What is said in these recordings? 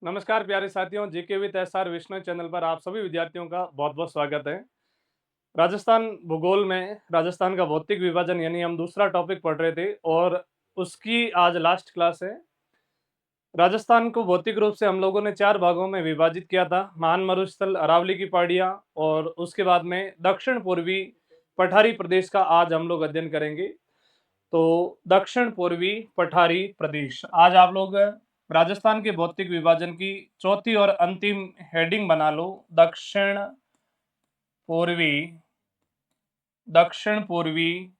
नमस्कार प्यारे साथियों, GK with SR Vishnu channel पर आप सभी विद्यार्थियों का बहुत-बहुत स्वागत है। राजस्थान भूगोल में राजस्थान का भौतिक विभाजन यानी हम दूसरा टॉपिक पढ़ रहे थे और उसकी आज लास्ट क्लास है। राजस्थान को भौतिक रूप से हम लोगों ने 4 भागों में विभाजित किया था। महान मरुस्थल, अरावली की पहाड़ियाँ और उसके बाद में दक्षिण-पूर्वी पठारी प्रदेश का आज हम लोग अध्ययन करेंगे। तो दक्षिण-पूर्वी पठारी प्रदेश, आज आप लोग राजस्थान के भौतिक विभाजन की चौथी और अंतिम हेडिंग बना लो। दक्षिण-पूर्वी दक्षिण-पूर्वी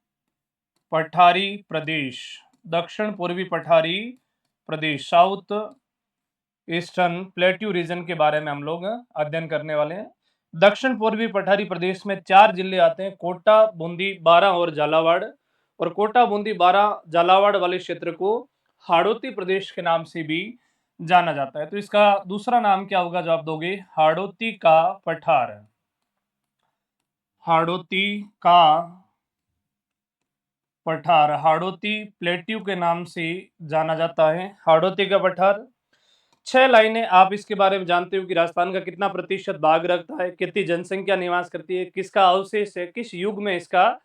पठारी प्रदेश, दक्षिण-पूर्वी पठारी प्रदेश, साउथ ईस्टर्न प्लेट्यू रीजन के बारे में हम लोग अध्ययन करने वाले हैं। दक्षिण पूर्वी पठारी प्रदेश में 4 जिले आते हैं: कोटा, बूंदी, बारां और झालावाड़। और कोटा, बूंदी, बारां, झालावाड़ वाले क्षेत्र को हाड़ौती प्रदेश के नाम से भी जाना जाता है। तो इसका दूसरा नाम क्या होगा जो आप दोगे? हाड़ौती का पठार। हाड़ौती का पठार, हाड़ौती प्लेट्यू के नाम से जाना जाता है। हाड़ौती का पठार। 6 लाइनें आप इसके बारे में जानते हो कि राजस्थान का कितना प्रतिशत भाग रखता है, कितनी जनसंख्या निवास करती है, किसका अवशेष है, किस युग में इसका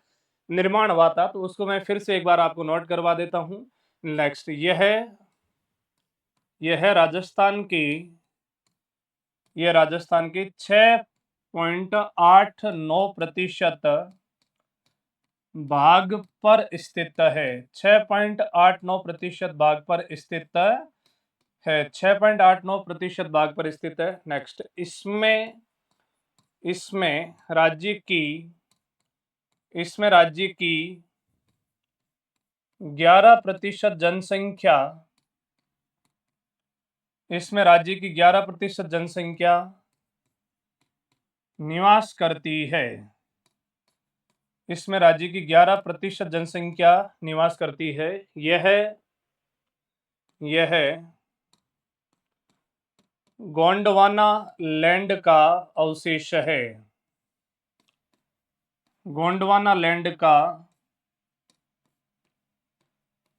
निर्माण हुआ था, तो उसको मैं फिर से एक बार आपको नोट करवा देता हूं। नेक्स्ट, यह राजस्थान के 6.89% भाग पर स्थित है। 6.89% भाग पर स्थित है। 6.89% भाग पर स्थित है। नेक्स्ट, इसमें राज्य की 11% जनसंख्या, इसमें राज्य की 11% जनसंख्या निवास करती है। इसमें राज्य की 11% जनसंख्या निवास करती है। यह गोंडवाना लैंड का अवशेष है। गोंडवाना लैंड का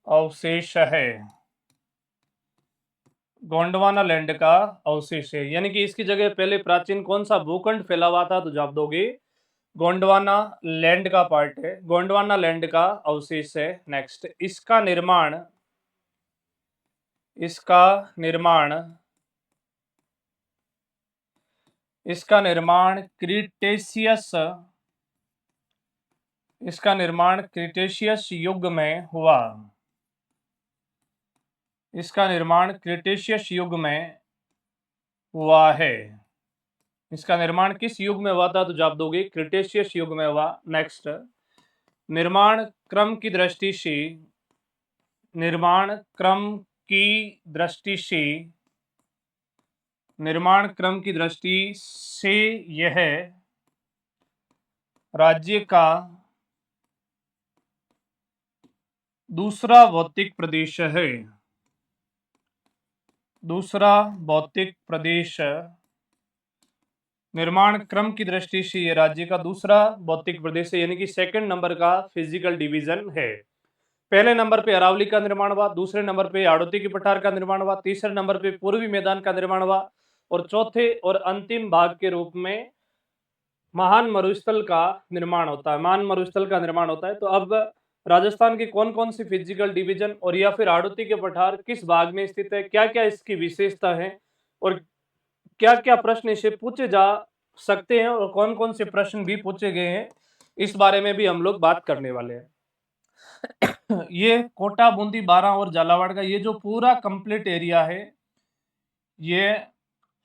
अवशेष है। गोंडवाना लैंड का अवशेष है, यानी कि इसकी जगह पहले प्राचीन कौन सा भूखंड फैला हुआ था? तो जवाब दोगे गोंडवाना लैंड का पार्ट है, गोंडवाना लैंड का अवशेष है। नेक्स्ट, इसका निर्माण क्रीटेशियस युग में हुआ। इसका निर्माण क्रीटेशियस युग में हुआ है। इसका निर्माण किस युग में हुआ था? तो जवाब दोगे क्रीटेशियस युग में हुआ। नेक्स्ट, निर्माण क्रम की दृष्टि से यह राज्य का दूसरा भौतिक प्रदेश है। दूसरा भौतिक प्रदेश, निर्माण क्रम की दृष्टि से यह राज्य का दूसरा भौतिक प्रदेश है, यानी कि सेकंड नंबर का फिजिकल डिवीजन है। पहले नंबर पे अरावली का निर्माण हुआ, दूसरे नंबर पे हाड़ौती की पठार का निर्माण हुआ, तीसरे नंबर पे पूर्वी मैदान का निर्माण हुआ और चौथे और अंतिम भाग के रूप में महान मरुस्थल का निर्माण होता है। महान मरुस्थल का निर्माण होता है। तो अब राजस्थान के कौन कौन सी फिजिकल डिवीजन और या फिर हाड़ौती के पठार किस भाग में स्थित है, क्या क्या इसकी विशेषता है और क्या क्या प्रश्न इसे पूछे जा सकते हैं और कौन कौन से प्रश्न भी पूछे गए हैं, इस बारे में भी हम लोग बात करने वाले हैं। ये कोटा, बूंदी, बारां और झालावाड़ का ये जो पूरा कंप्लीट एरिया है, ये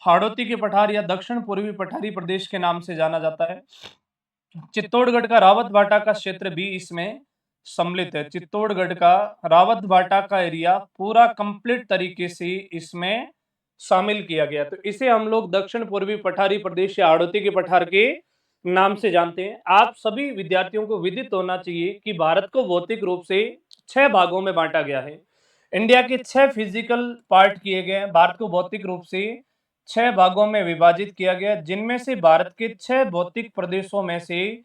हाड़ौती के पठार या दक्षिण पूर्वी पठारी प्रदेश के नाम से जाना जाता है। चित्तौड़गढ़ का रावत भाटा का क्षेत्र भी इसमें सम्मिलित है। चित्तौड़गढ़ का रावत भाटा का एरिया पूरा कंप्लीट तरीके से इसमें शामिल किया गया। तो इसे हम लोग दक्षिण पूर्वी पठारी प्रदेश या हाड़ौती के पठार के नाम से जानते हैं। आप सभी विद्यार्थियों को विदित होना चाहिए कि भारत को भौतिक रूप से 6 भागों में बांटा गया है। इंडिया के 6 फिजिकल पार्ट किए गए हैं। भारत को भौतिक रूप से 6 भागों में विभाजित किया गया, जिनमें से भारत के 6 भौतिक प्रदेशों में से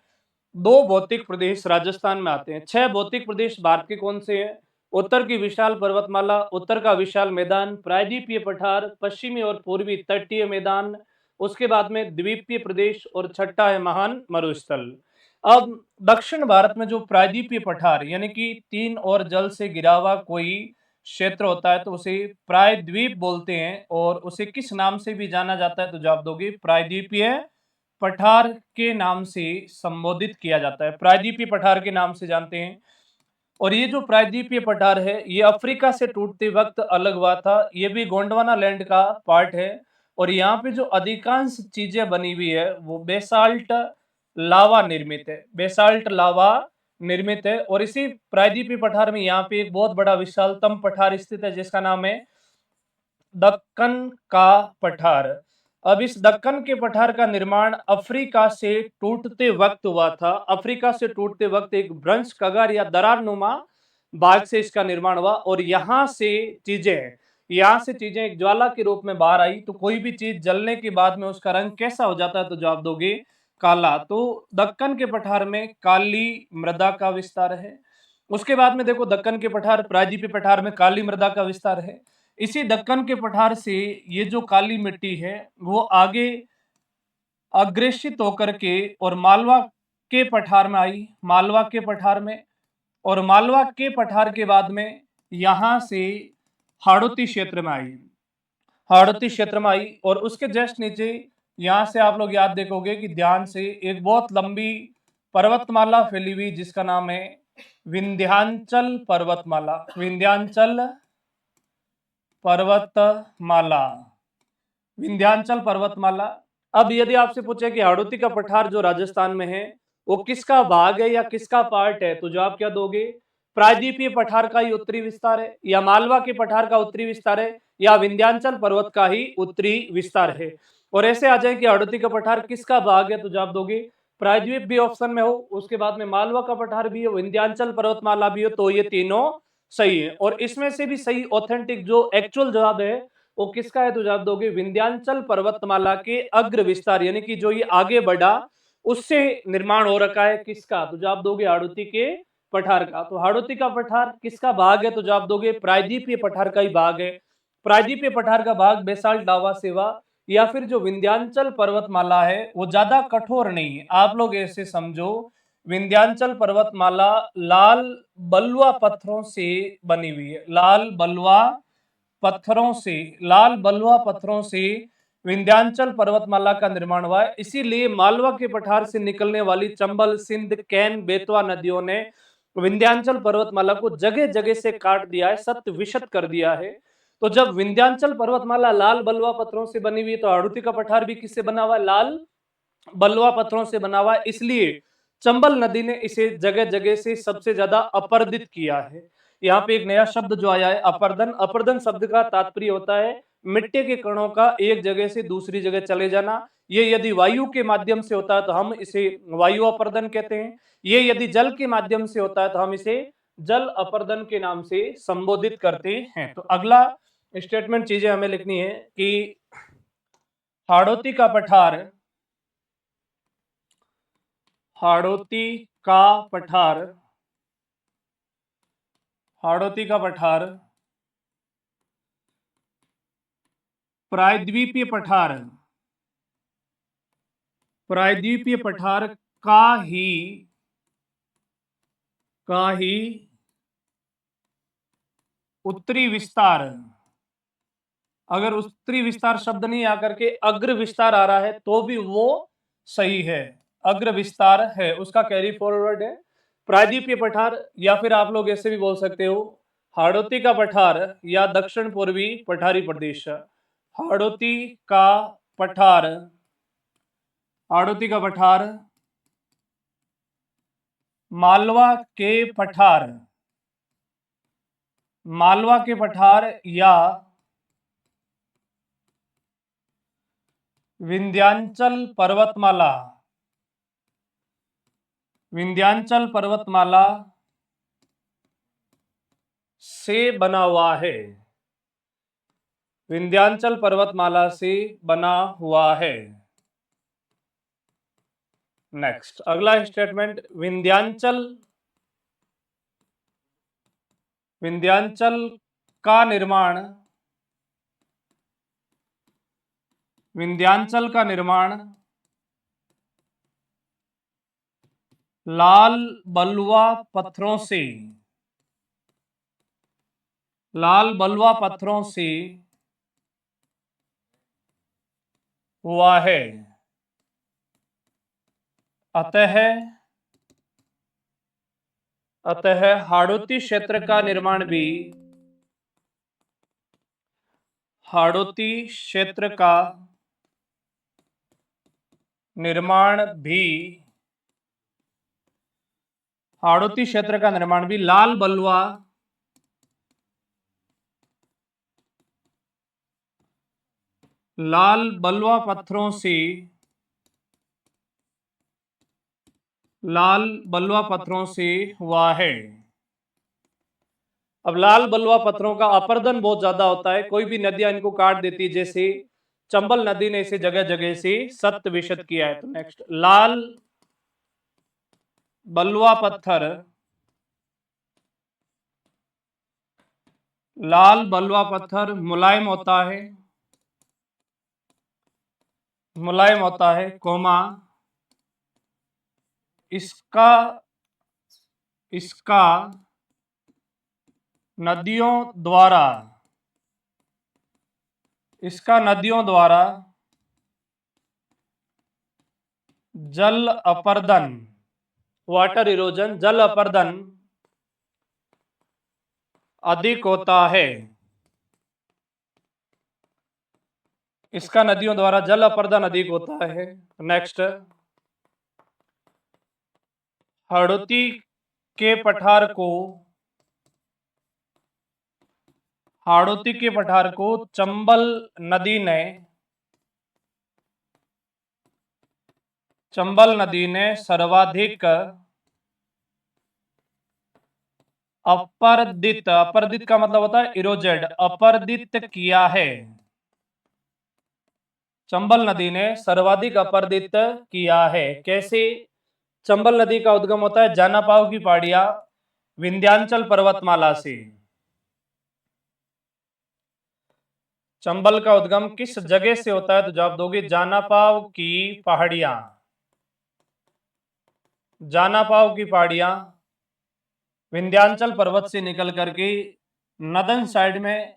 2 भौतिक प्रदेश राजस्थान में आते हैं। 6 भौतिक प्रदेश भारत के कौन से हैं उत्तर की विशाल पर्वतमाला, उत्तर का विशाल मैदान, प्रायद्वीपीय पठार, पश्चिमी और पूर्वी तटीय मैदान, उसके बाद में द्वीपीय प्रदेश और छठा है महान मरुस्थल। अब दक्षिण भारत में जो प्रायद्वीपीय पठार यानी कि तीन और जल से घिरा हुआ कोई क्षेत्र होता है तो उसे प्रायद्वीप बोलते हैं, और उसे किस नाम से भी जाना जाता है तो जवाब दोगे प्रायद्वीपीय पठार के नाम से संबोधित किया जाता है। प्रायद्वीपीय पठार के नाम से जानते हैं। और ये जो प्रायद्वीपीय पठार है ये अफ्रीका से टूटते वक्त अलग हुआ था। ये भी गोंडवाना लैंड का पार्ट है, और यहाँ पे जो अधिकांश चीजें बनी हुई है वो बेसाल्ट लावा निर्मित है। बेसाल्ट लावा निर्मित है। और इसी प्रायद्वीपीय पठार में यहाँ पे एक बहुत बड़ा विशालतम पठार स्थित है जिसका नाम है दक्कन का पठार। अब इस दक्कन के पठार का निर्माण अफ्रीका से टूटते वक्त हुआ था। अफ्रीका से टूटते वक्त एक भ्रंश कगार या दरार नुमा भाग से इसका निर्माण हुआ, और यहाँ से चीजें एक ज्वाला के रूप में बाहर आई। तो कोई भी चीज जलने के बाद में उसका रंग कैसा हो जाता है तो जवाब दोगे काला। तो दक्कन के पठार में काली मृदा का विस्तार है। उसके बाद में देखो दक्कन के पठार, प्रायद्वीपीय पठार में काली मृदा का विस्तार है। इसी दक्कन के पठार से ये जो काली मिट्टी है वो आगे अग्रेसित होकर के और मालवा के पठार में आई, मालवा के पठार में, और मालवा के पठार के बाद में यहां से हाड़ौती क्षेत्र में आई, हाड़ौती क्षेत्र में आई। और उसके जस्ट नीचे यहां से आप लोग याद देखोगे कि ध्यान से एक बहुत लंबी पर्वतमाला फैली हुई जिसका नाम है विंध्याचल पर्वतमाला। विंध्याचल पर्वतमाला, विंध्याचल पर्वतमाला। अब यदि आपसे पूछे कि हाड़ौती का पठार जो राजस्थान में है वो किसका भाग है या किसका पार्ट है तो जवाब क्या दोगे? प्रायद्वीपीय पठार का ही उत्तरी विस्तार है, या मालवा के पठार का उत्तरी विस्तार है, या विंध्याचल पर्वत का ही उत्तरी विस्तार है। और ऐसे आ जाए कि हाड़ौती का पठार किसका भाग है तो जवाब दोगे प्रायद्वीप भी ऑप्शन में हो, उसके बाद में मालवा का पठार भी हो, विंध्याचल पर्वतमाला भी हो, तो ये तीनों सही है। और इसमें से भी सही ऑथेंटिक जो एक्चुअल जवाब है वो किसका है तो जवाब दोगे विंध्याचल पर्वतमाला के अग्र विस्तार, यानी कि जो ये आगे बढ़ा उससे निर्माण हो रखा है किसका तो जवाब दोगे हाड़ौती के पठार का। तो हाड़ौती का पठार किसका भाग है तो जवाब दोगे प्रायद्वीपीय पठार का ही भाग है। प्रायद्वीपीय पठार का भाग बेसाल्ट लावा सेवा, या फिर जो विंध्याचल पर्वतमाला है वो ज्यादा कठोर नहीं है। आप लोग ऐसे समझो विंध्याचल पर्वतमाला लाल बलुआ पत्थरों से बनी हुई है। लाल बलुआ पत्थरों से विंध्याचल पर्वतमाला का निर्माण हुआ है। इसीलिए मालवा के पठार से निकलने वाली चंबल, सिंध, कैन, बेतवा नदियों ने विंध्याचल पर्वतमाला को जगह जगह से काट दिया है, सत विशत कर दिया है। तो जब विंध्याचल पर्वतमाला लाल बलुआ पत्थरों से बनी हुई है तो हाड़ौती का पठार भी किससे बना हुआ है? लाल बलुआ पत्थरों से बना हुआ है। इसलिए चंबल नदी ने इसे जगह जगह से सबसे ज्यादा अपर्दित किया है। यहाँ पे एक नया शब्द जो आया है अपर्दन। अपर्दन शब्द का तात्पर्य होता है मिट्टी के कणों का एक जगह से दूसरी जगह चले जाना। ये यदि वायु के माध्यम से होता है तो हम इसे वायु अपर्दन कहते हैं। ये यदि जल के माध्यम से होता है तो हम इसे जल अपर्दन के नाम से संबोधित करते हैं। तो अगला स्टेटमेंट चीजें हमें लिखनी है कि हाड़ौती का पठार, हाड़ौती का पठार, हाड़ौती का पठार प्रायद्वीपीय पठार, प्रायद्वीपीय पठार का ही उत्तरी विस्तार। अगर उत्तरी विस्तार शब्द नहीं आकर के अग्र विस्तार आ रहा है तो भी वो सही है। अग्र विस्तार है उसका कैरी फॉरवर्ड है प्रायद्वीपीय पठार, या फिर आप लोग ऐसे भी बोल सकते हो हाड़ौती का पठार या दक्षिण पूर्वी पठारी प्रदेश। हाड़ौती का पठार, हाड़ौती का पठार, मालवा के पठार, मालवा के पठार या विंध्याचल पर्वतमाला, विंध्याचल पर्वतमाला से बना हुआ है। विंध्याचल पर्वतमाला से बना हुआ है। नेक्स्ट अगला स्टेटमेंट, विंध्याचल, विंध्याचल का निर्माण लाल बलुआ पत्थरों से हुआ है। अतः हाड़ौती क्षेत्र का निर्माण भी हाड़ौती क्षेत्र का निर्माण भी लाल बलुआ पत्थरों से हुआ है। अब लाल बलुआ पत्थरों का अपरदन बहुत ज्यादा होता है, कोई भी नदियां इनको काट देती है, जैसे चंबल नदी ने इसे जगह जगह से सत विशत किया है। तो नेक्स्ट, लाल बलुआ पत्थर मुलायम होता है, कोमा इसका नदियों द्वारा जल अपरदन वाटर इरोजन अधिक होता है। इसका नदियों द्वारा जल अपरदन अधिक होता है। नेक्स्ट, हाड़ौती के पठार को चंबल नदी ने सर्वाधिक अपरदित का मतलब होता है इरोजेड, अपरदित किया है। चंबल नदी ने सर्वाधिक अपरदित किया है। कैसे? चंबल नदी का उद्गम होता है जानापाव की पहाड़ियां विंध्याचल पर्वतमाला से। चंबल का उद्गम किस जगह से होता है? तो जवाब दोगे जानापाव की पहाड़ियां विंध्याचल पर्वत से निकल करके नदन साइड में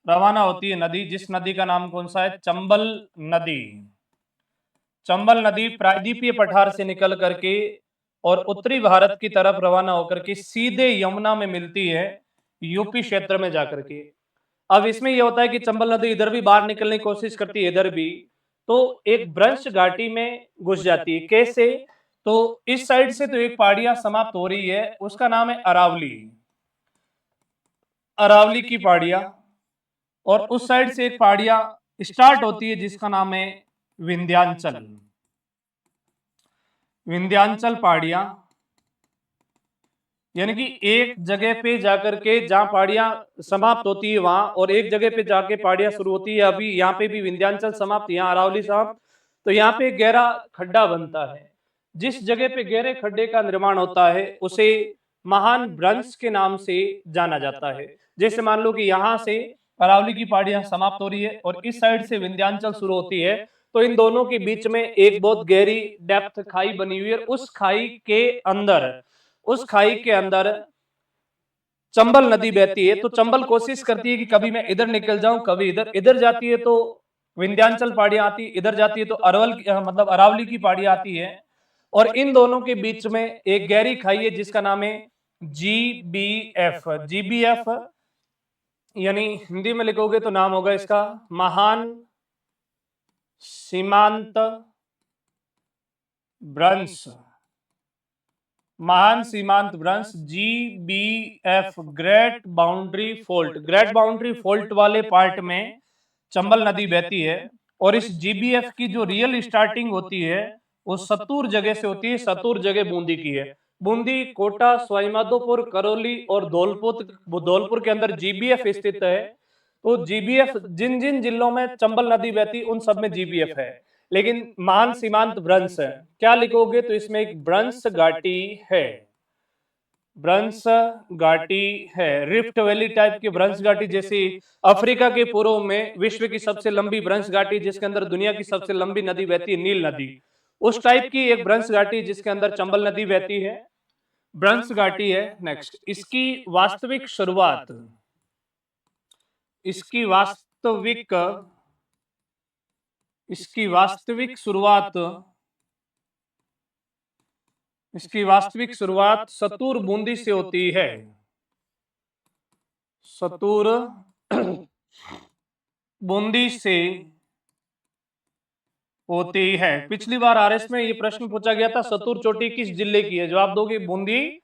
रवाना होती है नदी, जिस नदी का नाम कौन सा है? चंबल नदी प्रायद्वीपीय पठार से निकल करके और उत्तरी भारत की तरफ रवाना होकर के सीधे यमुना में मिलती है, यूपी क्षेत्र में जाकर के। अब इसमें यह होता है कि चंबल नदी इधर भी बाहर निकलने की कोशिश करती है, इधर भी, तो एक भ्रंश घाटी में घुस जाती है। कैसे? तो इस साइड से तो एक पहाड़ियां समाप्त हो रही है, उसका नाम है अरावली की पहाड़ियां, और उस साइड से एक पहाड़ियां स्टार्ट होती है जिसका नाम है विंध्याचल पहाड़ियां। यानी कि एक जगह पे जाकर के जहां पहाड़ियां समाप्त होती है वहां, और एक जगह पे जाके पहाड़ियां शुरू होती है। अभी यहाँ पे भी विंध्याचल समाप्त, यहाँ अरावली समाप्त, तो यहाँ पे गहरा खड्डा बनता है। जिस जगह पे गहरे खड्डे का निर्माण होता है उसे महान भ्रंश के नाम से जाना जाता है। जैसे मान लो कि यहाँ से अरावली की पहाड़ियां समाप्त हो रही है और इस साइड से विंध्याचल शुरू होती है, तो इन दोनों के बीच में एक बहुत गहरी डेप्थ खाई बनी हुई है। उस खाई के अंदर चंबल नदी बहती है। तो चंबल कोशिश करती है कि कभी मैं इधर निकल जाऊं, कभी इधर जाती है तो विंध्याचल पहाड़ियां आती, इधर जाती है तो मतलब अरावली की पहाड़ियां आती है, और इन दोनों के बीच में एक गहरी खाई है जिसका नाम है जीबीएफ। यानी हिंदी में लिखोगे तो नाम होगा इसका महान सीमांत भ्रंश, जीबीएफ, ग्रेट बाउंड्री फॉल्ट वाले पार्ट में चंबल नदी बहती है। और इस जीबीएफ की जो रियल स्टार्टिंग होती है वो सत्तूर जगह से होती है। सत्तूर जगह बूंदी की है। बूंदी, कोटा, सवाईमाधोपुर, करौली और धौलपुर के अंदर जीबीएफ स्थित है। तो जीबीएफ जिन जिन जिलों में चंबल नदी बहती उन सब में जीबीएफ है। लेकिन महान सीमांत भ्रंश है, क्या लिखोगे? तो इसमें एक भ्रंश घाटी है। भ्रंश घाटी है। रिफ्ट वैली टाइप की भ्रंश घाटी, जैसे अफ्रीका के पूर्व में विश्व की सबसे लंबी भ्रंश घाटी, जिसके अंदर दुनिया की सबसे लंबी नदी बहती है, नील नदी, उस टाइप की एक भ्रंश घाटी जिसके अंदर चंबल नदी बहती है, भ्रंश घाटी है। नेक्स्ट, इसकी वास्तविक इसकी वास्तविक शुरुआत इसकी वास्तविक शुरुआत सतुर बूंदी से होती है। सतुर बूंदी से होती है। पिछली बार आरएस में ये प्रश्न पूछा गया था, सतुर चोटी किस जिले की है? जवाब दोगे बूंदी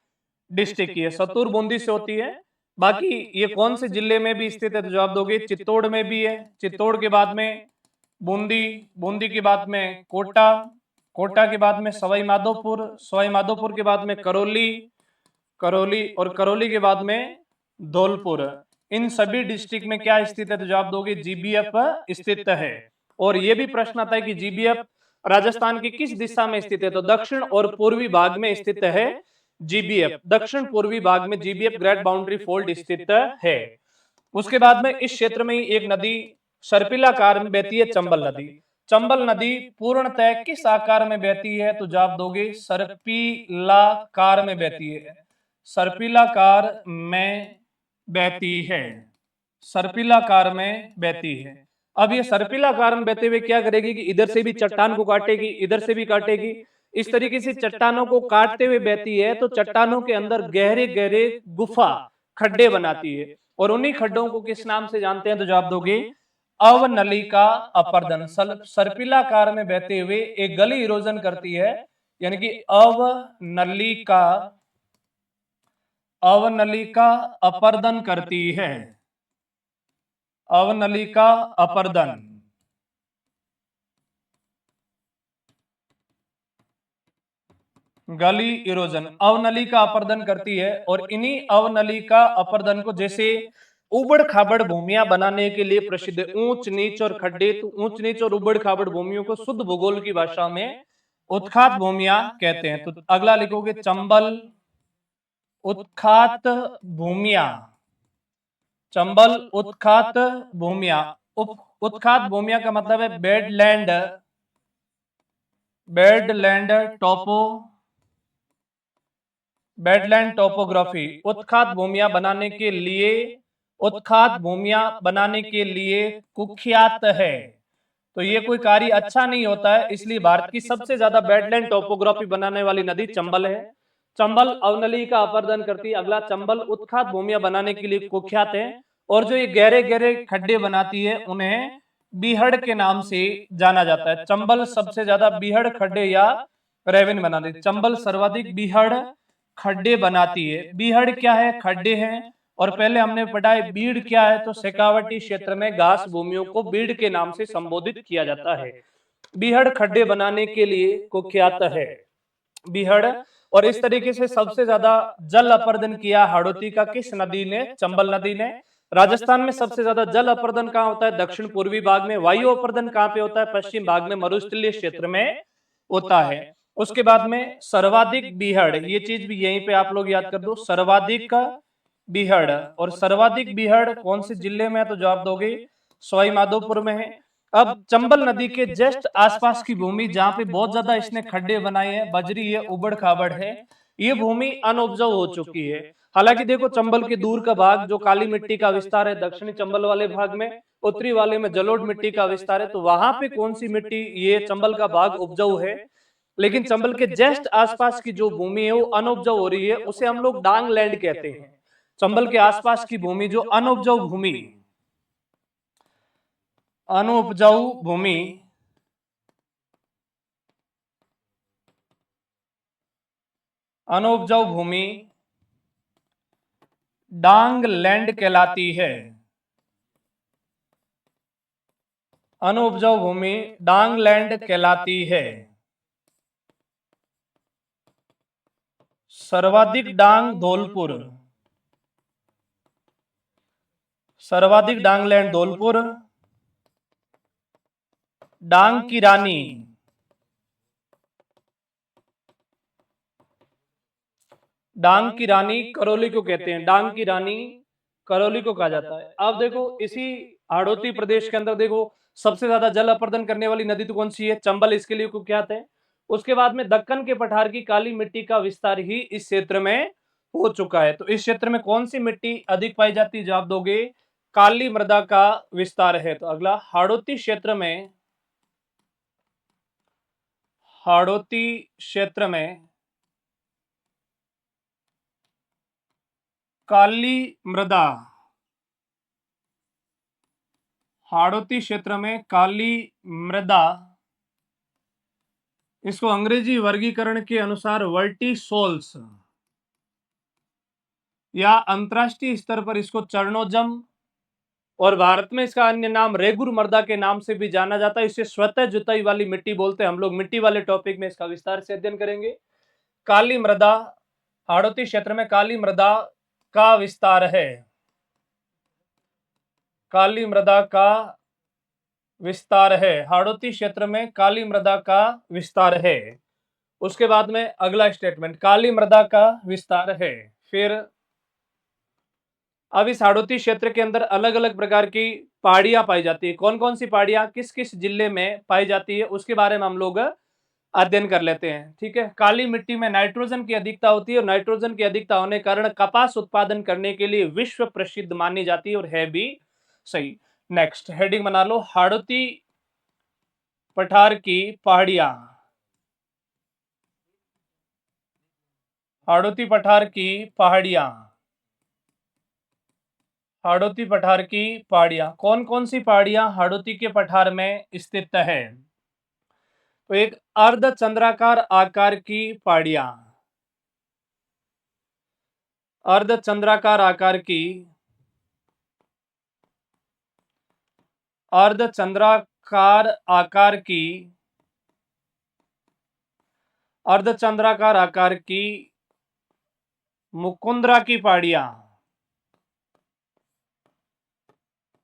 डिस्ट्रिक्ट की है। सतुर बूंदी से होती है। बाकी ये कौन से जिले में भी स्थित है? तो जवाब दोगे चित्तौड़ में भी है। चित्तौड़ के बाद में बूंदी, बूंदी के बाद में कोटा, कोटा के बाद में सवाई माधोपुर, सवाई माधोपुर के बाद में करौली, करौली और करौली के बाद में धौलपुर। इन सभी डिस्ट्रिक्ट में क्या स्थित है? तो जवाब दोगे जीबीएफ स्थित है। और यह भी प्रश्न आता है कि जीबीएफ राजस्थान की किस दिशा में स्थित है? तो दक्षिण और पूर्वी भाग में स्थित है जीबीएफ। दक्षिण पूर्वी भाग में जीबीएफ ग्रेट बाउंड्री फोल्ड स्थित है। उसके बाद में इस क्षेत्र में ही एक नदी सर्पिलाकार में बहती है, चंबल नदी। चंबल नदी पूर्णतः किस आकार में बहती है? तो जवाब दोगे सर्पिलाकार में बहती है। सर्पिलाकार में बहती है। सर्पिलाकार में बहती है। अब ये सर्पिलाकार में बहते हुए क्या करेगी कि इधर से भी चट्टान को काटेगी, इधर से भी काटेगी। इस तरीके से चट्टानों को काटते हुए बहती है, तो चट्टानों के अंदर गहरे गहरे गुफा, खड्डे बनाती है। और उन्हीं खड्डों को किस नाम से जानते हैं? तो जवाब दोगे अवनलिका अपर्दन। सर्पिलाकार में बहते हुए एक गली इरोजन करती है, यानी कि अवनलिका, अवनलिका अपर्दन करती है। अवनलिका अपर्दन, गली इरोजन, अवनलिका अपर्दन करती है। और इन्हीं अवनलिका अपर्दन को जैसे उबड़ खाबड़ भूमियां बनाने के लिए प्रसिद्ध है, ऊंच नीच और खड्डे, तो ऊंच नीच और उबड़ खाबड़ भूमियों को शुद्ध भूगोल की भाषा में उत्खात भूमियां कहते हैं। तो अगला लिखोगे चंबल उत्खात भूमियां, चंबल उत्खात भूमियां। उत्खात भूमियां का मतलब है बेडलैंड, बेडलैंड टोपो, बेडलैंड टोपोग्राफी। उत्खात भूमियां बनाने के लिए, उत्खात भूमियां बनाने के लिए कुख्यात है। तो ये कोई कार्य अच्छा नहीं होता है, इसलिए भारत की सबसे ज्यादा बेडलैंड टोपोग्राफी बनाने वाली नदी चंबल है। चंबल अवनली का अपर्दन करती है। अगला, चंबल उत्खात भूमियां बनाने के लिए कुख्यात है। और जो ये गहरे गहरे खड्डे बनाती है उन्हें बीहड़ के नाम से जाना जाता है। चंबल सबसे ज्यादा बीहड़ खड्डे या रेविन बनाती है। चंबल सर्वाधिक बीहड़ खड्डे बनाती है। बीहड़ क्या है? खड्डे हैं। और पहले हमने पढ़ा है बीड़ क्या है? तो शेखावटी क्षेत्र में घास भूमियों को बीड़ के नाम से संबोधित किया जाता है। बीहड़ खड्डे बनाने के लिए कुख्यात है बीहड़। और इस तरीके से सबसे ज्यादा जल अपर्दन किया हाड़ौती का किस नदी ने? चंबल नदी ने। राजस्थान में सबसे ज्यादा जल अपर्दन कहाँ होता है? दक्षिण पूर्वी भाग में। वायु अपर्दन कहाँ पे होता है? पश्चिम भाग में, मरुस्थलीय क्षेत्र में होता है। उसके बाद में सर्वाधिक बीहड़, ये चीज भी यहीं पे आप लोग याद कर दो, सर्वाधिक बीहड़। और सर्वाधिक बीहड़ कौन से जिले में है? तो जवाब दोगे सवाई माधोपुर में है। अब चंबल नदी के जस्ट आसपास की भूमि जहां पे बहुत ज्यादा इसने खड्डे बनाए हैं, बजरी है, उबड़ खाबड़ है, ये भूमि अनउपजाऊ हो चुकी है। हालांकि देखो, चंबल के दूर का भाग जो काली मिट्टी का विस्तार है, दक्षिणी चंबल वाले भाग में, उत्तरी वाले में जलोढ़ मिट्टी का विस्तार है, तो वहां पे कौन सी मिट्टी, ये चंबल का भाग उपजाऊ है। लेकिन चंबल के जस्ट आसपास की जो भूमि है वो अनउपजाऊ हो रही है, उसे हम लोग डांग लैंड कहते हैं। चंबल के आसपास की भूमि जो अनउपजाऊ भूमि, अनउपजाऊ भूमि, अनउपजाऊ भूमि डांग लैंड कहलाती है। अनउपजाऊ भूमि डांग लैंड कहलाती है। सर्वाधिक डांग धौलपुर, सर्वाधिक डांग लैंड धौलपुर। डांग की रानी, डांग की रानी करौली को कहते हैं, डांग की रानी करौली को कहा जाता है। अब देखो इसी हाड़ौती प्रदेश के अंदर देखो सबसे ज्यादा जल अपर्दन करने वाली नदी तो कौन सी है? चंबल इसके लिए कुख्यात है। उसके बाद में दक्कन के पठार की काली मिट्टी का विस्तार ही इस क्षेत्र में हो चुका है। तो इस क्षेत्र में कौन सी मिट्टी अधिक पाई जाती है? जवाब दोगे काली मृदा का विस्तार है। तो अगला हाड़ौती क्षेत्र में, हाड़ौती क्षेत्र में काली मृदा, हाड़ौती क्षेत्र में काली मृदा, इसको अंग्रेजी वर्गीकरण के अनुसार वर्टिसोल्स या अंतरराष्ट्रीय स्तर पर इसको चर्नोजम और भारत में इसका अन्य नाम रेगुर मृदा के नाम से भी जाना जाता है। इसे स्वतः जुताई वाली मिट्टी बोलते हैं। हम लोग मिट्टी वाले टॉपिक में इसका विस्तार से अध्ययन करेंगे। काली मृदा, हाड़ौती क्षेत्र में काली मृदा का विस्तार है, काली मृदा का विस्तार है, हाड़ौती क्षेत्र में काली मृदा का विस्तार है। उसके बाद में अगला स्टेटमेंट, काली मृदा का विस्तार है। फिर अब इस हाड़ौती क्षेत्र के अंदर अलग अलग प्रकार की पहाड़ियां पाई जाती है। कौन कौन सी पहाड़ियां किस किस जिले में पाई जाती है उसके बारे में हम लोग अध्ययन कर लेते हैं। ठीक है, काली मिट्टी में नाइट्रोजन की अधिकता होती है और नाइट्रोजन की अधिकता होने के कारण कपास उत्पादन करने के लिए विश्व प्रसिद्ध मानी जाती है और है भी सही। नेक्स्ट हेडिंग बना लो, हाड़ौती पठार की पहाड़ियां, हाड़ौती पठार की पहाड़ियां, हाड़ौती पठार की पहाड़ियां, कौन कौन सी पहाड़ियां हाड़ौती के पठार में स्थित है? तो एक अर्ध चंद्राकार आकार की पहाड़ियां, अर्ध चंद्राकार आकार की, अर्ध चंद्राकार आकार की, अर्ध चंद्राकार आकार की मुकुंदरा की पहाड़ियां,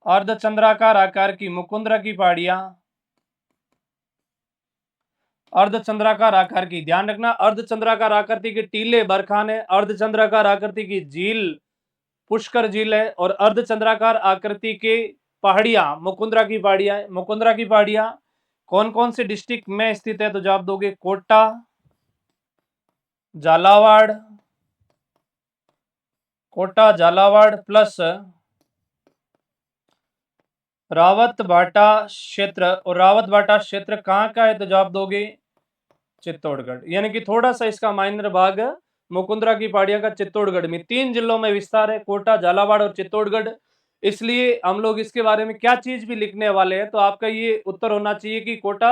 अर्ध चंद्राकार आकार की मुकुंदरा की पहाड़ियां, अर्ध चंद्राकार आकार की, ध्यान रखना अर्ध चंद्राकार आकृति के टीले बरखान है, अर्ध चंद्राकार आकृति की झील पुष्कर झील है और अर्ध चंद्राकार आकृति के पहाड़ियां मुकुंदरा की पहाड़ियां। मुकुंदरा की पहाड़ियां कौन कौन से डिस्ट्रिक्ट में स्थित है? तो जवाब दोगे कोटा, झालावाड़, कोटा झालावाड़ प्लस रावत भाटा क्षेत्र। और रावत भाटा क्षेत्र कहां का है? तो जवाब दोगे चित्तौड़गढ़। यानी कि थोड़ा सा इसका माइनर भाग मुकुंदरा की पहाड़ियां का चित्तौड़गढ़ में, 3 जिलों में विस्तार है, कोटा, झालावाड़ और चित्तौड़गढ़। इसलिए हम लोग इसके बारे में क्या चीज भी लिखने वाले हैं तो आपका ये उत्तर होना चाहिए कि कोटा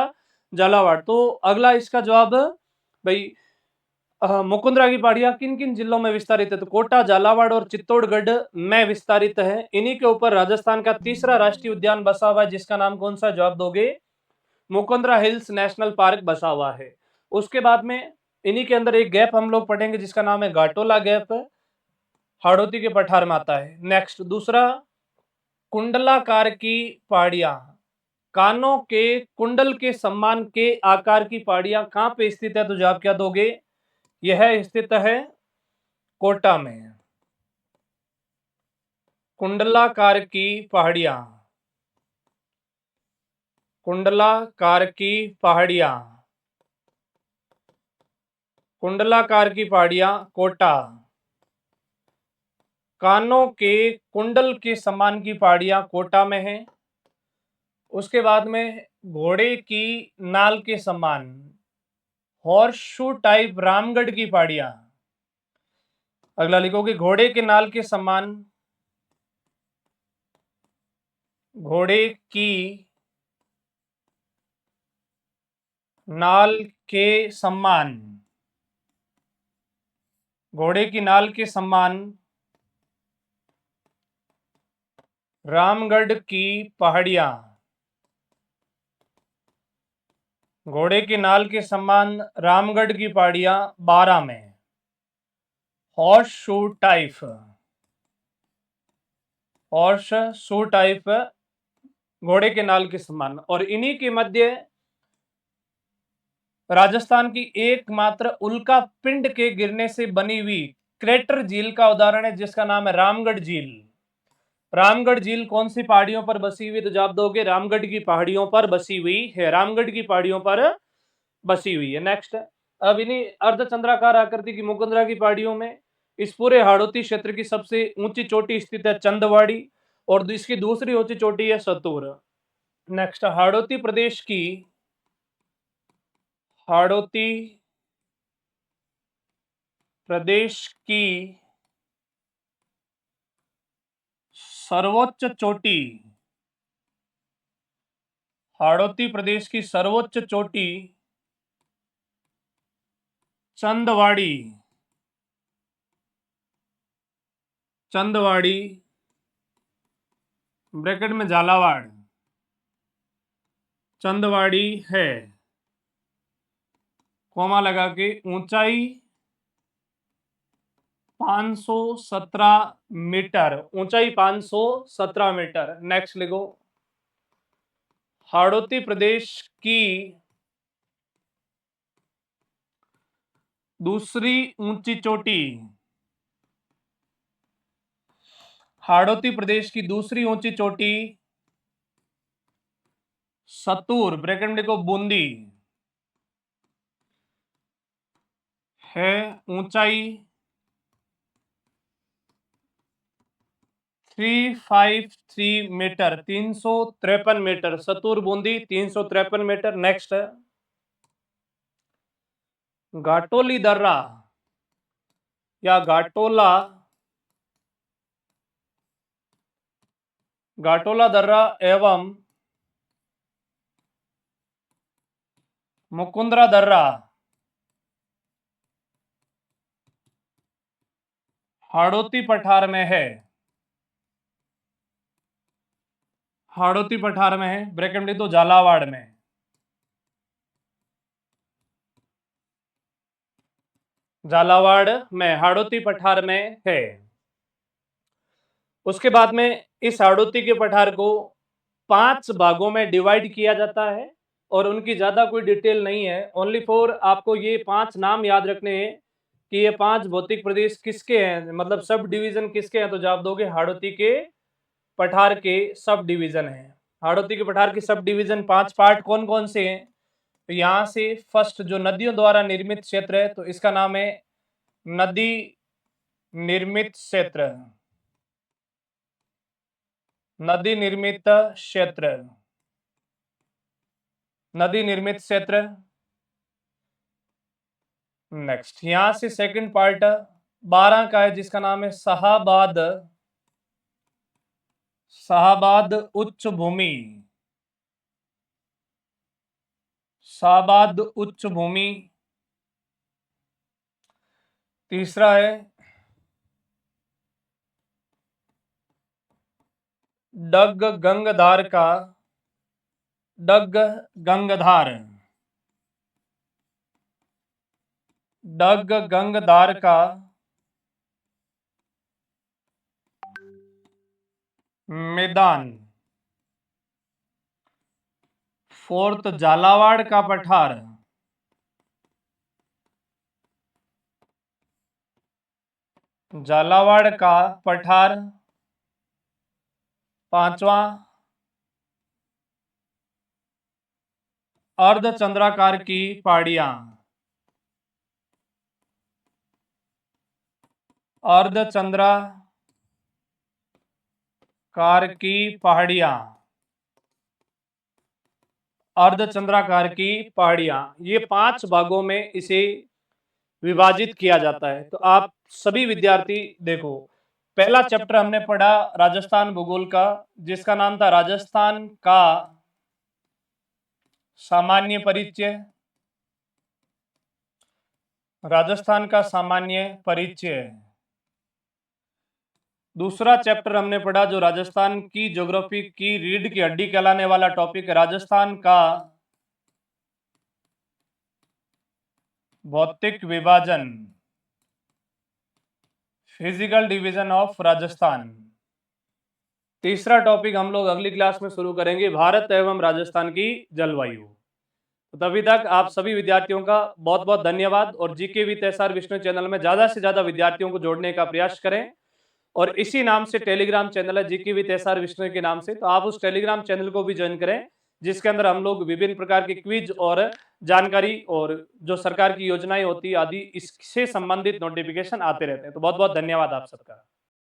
झालावाड़। तो अगला इसका जवाब भाई मुकुंदरा की पहाड़ियां किन किन जिलों में विस्तारित है? तो कोटा, झालावाड़ और चित्तौड़गढ़ में विस्तारित है। इन्हीं के ऊपर राजस्थान का तीसरा राष्ट्रीय उद्यान बसा हुआ है जिसका नाम कौन सा? जवाब दोगे मुकुंदरा हिल्स नेशनल पार्क बसा हुआ है। उसके बाद में इन्हीं के अंदर एक गैप हम लोग पढ़ेंगे जिसका नाम है घाटोला गैप, हाड़ौती के पठार में आता है। नेक्स्ट दूसरा, कुंडलाकार की पहाड़ियां, कानों के कुंडल के सम्मान के आकार की पहाड़ियां कहां पे स्थित है? तो जवाब क्या दोगे? यह स्थित है कोटा में। कुंडलाकार की पहाड़ियां, कुंडलाकार की पहाड़ियां, कुंडलाकार की पहाड़ियां कोटा, कानों के कुंडल के समान की पहाड़ियां कोटा में है। उसके बाद में घोड़े की नाल के समान, हॉर्स शू टाइप रामगढ़ की पहाड़ियां। अगला लिखोगे घोड़े के नाल के समान, घोड़े की नाल के समान, घोड़े की नाल के समान रामगढ़ की पहाड़ियां, घोड़े की नाल के समान रामगढ़ की पहाड़ियां 12 में, horse shoe type, horse shoe type घोड़े के नाल के समान। और इन्हीं के मध्य राजस्थान की एकमात्र उल्का पिंड के गिरने से बनी हुई क्रेटर झील का उदाहरण है जिसका नाम है रामगढ़ झील। रामगढ़ झील कौन सी पहाड़ियों पर बसी हुई, तो जवाब दोगे रामगढ़ की पहाड़ियों पर बसी हुई है, रामगढ़ की पहाड़ियों पर बसी हुई है। नेक्स्ट, अब इन्हीं अर्धचंद्राकार आकृति की मुकुंदरा की पहाड़ियों में इस पूरे हाड़ौती क्षेत्र की सबसे ऊंची चोटी स्थित है चंदवाड़ी, और इसकी दूसरी ऊंची चोटी है सतूर। नेक्स्ट, हाड़ौती प्रदेश की सर्वोच्च चोटी, हाड़ौती प्रदेश की सर्वोच्च चोटी चंदवाड़ी, चंदवाड़ी ब्रैकेट में झालावाड़, चंदवाड़ी है, कोमा लगा के, ऊंचाई 517 मीटर, ऊंचाई 517 मीटर। नेक्स्ट लिखो, हाड़ौती प्रदेश की दूसरी ऊंची चोटी, हाड़ौती प्रदेश की दूसरी ऊंची चोटी सतूर ब्रैकेट में लिखो बूंदी है, ऊंचाई 353 metre, 353 metre, Satur Bundi 353 metre. Next, Ghatoli दर्रा या घाटोला दर्रा एवं मुकुंदरा दर्रा हाड़ौती पठार में है, हाड़ौती पठार में है, ब्रैकेट में लिख दो झालावाड़ में, झालावाड़ में हाड़ौती पठार में है। उसके बाद में इस हाड़ौती के पठार को 5 भागों में डिवाइड किया जाता है और उनकी ज्यादा कोई डिटेल नहीं है, ओनली फॉर आपको ये 5 नाम याद रखने हैं कि ये 5 भौतिक प्रदेश किसके हैं, मतलब सब डिवीजन किसके हैं, तो जवाब दोगे हाड़ौती के पठार के सब डिवीजन है। हाड़ौती के पठार के सब डिवीजन 5 पार्ट कौन कौन से हैं, तो यहां से फर्स्ट जो नदियों द्वारा निर्मित क्षेत्र है तो इसका नाम है नदी निर्मित क्षेत्र, नदी निर्मित क्षेत्र, नदी निर्मित क्षेत्र। नेक्स्ट, यहां से सेकंड पार्ट 12 का है जिसका नाम है शाहाबाद, शाहाबाद उच्च भूमि, शाहाबाद उच्च भूमि। तीसरा है डग गंगधार का, डग गंगधार, डग गंगधार का मैदान। फोर्थ, झालावाड़ का पठार, झालावाड़ का पठार। पांचवा, अर्धचंद्राकार की पहाड़ियां, अर्धचंद्राकार की पहाड़ियां, अर्धचंद्राकार की पहाड़ियां, ये 5 भागों में इसे विभाजित किया जाता है। तो आप सभी विद्यार्थी देखो, पहला चैप्टर हमने पढ़ा राजस्थान भूगोल का जिसका नाम था राजस्थान का सामान्य परिचय, राजस्थान का सामान्य परिचय। दूसरा चैप्टर हमने पढ़ा जो राजस्थान की ज्योग्राफी की रीढ़ की हड्डी कहलाने वाला टॉपिक है, राजस्थान का भौतिक विभाजन, फिजिकल डिवीजन ऑफ राजस्थान। तीसरा टॉपिक हम लोग अगली क्लास में शुरू करेंगे, भारत एवं राजस्थान की जलवायु। तभी तक आप सभी विद्यार्थियों का बहुत बहुत धन्यवाद और GK with SR Vishnu channel में ज्यादा से ज्यादा विद्यार्थियों को जोड़ने का प्रयास करें। और इसी नाम से टेलीग्राम चैनल है जीके विद एसआर विष्णु के नाम से, तो आप उस टेलीग्राम चैनल को भी ज्वाइन करें, जिसके अंदर हम लोग विभिन्न प्रकार के क्विज और जानकारी और जो सरकार की योजनाएं होती है आदि इससे संबंधित नोटिफिकेशन आते रहते हैं। तो बहुत बहुत धन्यवाद आप सबका।